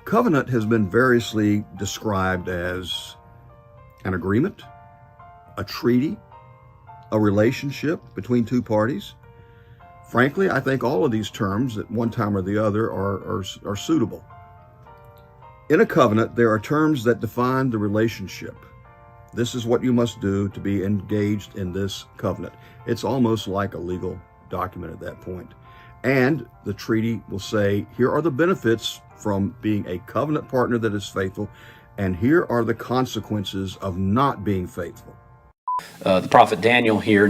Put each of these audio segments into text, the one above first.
covenant has been variously described as an agreement, a treaty, a relationship between two parties. Frankly, I think all of these terms at one time or the other are suitable. In a covenant, there are terms that define the relationship. This is what you must do to be engaged in this covenant. It's almost like a legal document at that point. And the treaty will say, here are the benefits from being a covenant partner that is faithful, and here are the consequences of not being faithful. The prophet Daniel here,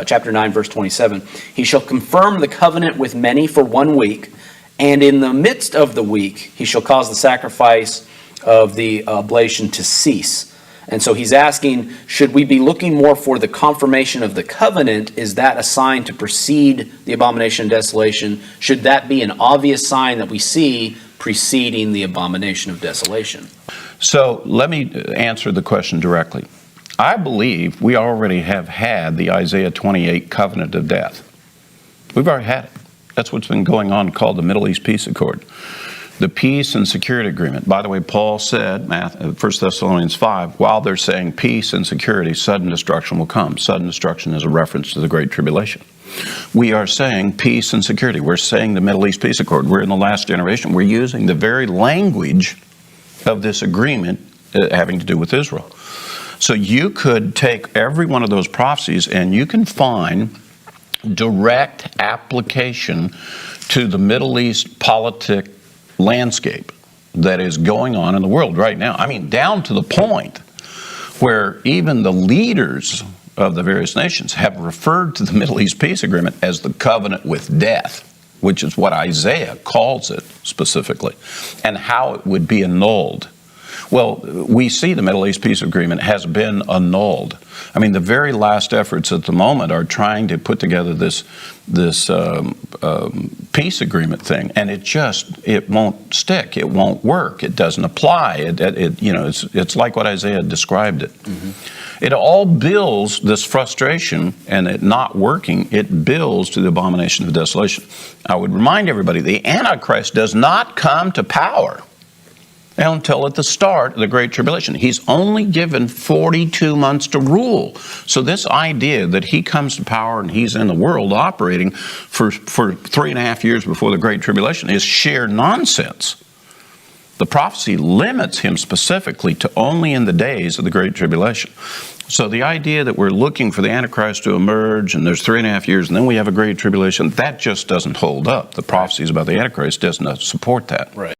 chapter 9, verse 27, he shall confirm the covenant with many for 1 week, and in the midst of the week he shall cause the sacrifice of the oblation to cease. And so he's asking, should we be looking more for the confirmation of the covenant? Is that a sign to precede the abomination of desolation? Should that be an obvious sign that we see preceding the abomination of desolation? So let me answer the question directly. I believe we already have had the Isaiah 28 covenant of death. We've already had it. That's what's been going on, called the Middle East Peace Accord. The peace and security agreement. By the way, Paul said, 1 Thessalonians 5, while they're saying peace and security, sudden destruction will come. Sudden destruction is a reference to the Great Tribulation. We are saying peace and security. We're saying the Middle East Peace Accord. We're in the last generation. We're using the very language of this agreement having to do with Israel. So you could take every one of those prophecies and you can find direct application to the Middle East politic landscape that is going on in the world right now. I mean, down to the point where even the leaders of the various nations have referred to the Middle East Peace Agreement as the covenant with death, which is what Isaiah calls it specifically, and how it would be annulled. Well, we see the Middle East Peace Agreement has been annulled. I mean, the very last efforts at the moment are trying to put together this peace agreement thing, and it won't stick. It won't work. It doesn't apply. It's like what Isaiah described it. Mm-hmm. It all builds this frustration, and it not working, it builds to the abomination of desolation. I would remind everybody, the Antichrist does not come to power until at the start of the Great Tribulation. He's only given 42 months to rule. So this idea that he comes to power and he's in the world operating for 3.5 years before the Great Tribulation is sheer nonsense. The prophecy limits him specifically to only in the days of the Great Tribulation. So the idea that we're looking for the Antichrist to emerge and there's 3.5 years and then we have a Great Tribulation, that just doesn't hold up. The prophecies about the Antichrist doesn't support that. Right.